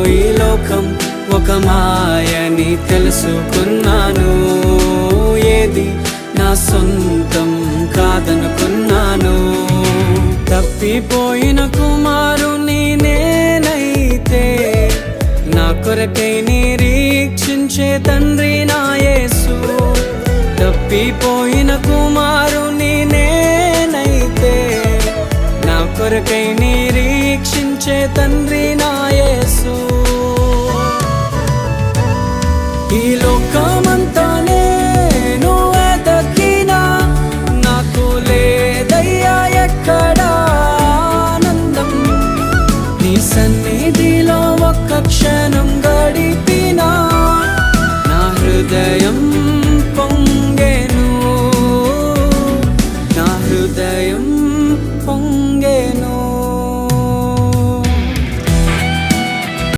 ఈ లోకం ఒక మాయని తెలుసుకున్నాను. ఏది నా సొంతం కాదనుకున్నాను. తప్పిపోయిన కుమారుని నేనైతే నా కొరకై నిరీక్షించే తండ్రి నా యేసు. తప్పిపోయిన కుమారుని నేనైతే నా కొరకై నిరీక్షించే తండ్రి నా యేసు. ఈ లోకమంతా నేను వెతకినా నాకు లేదయ్యా ఎక్కడా ఆనందం. నీ సన్నిధిలో ఒక్క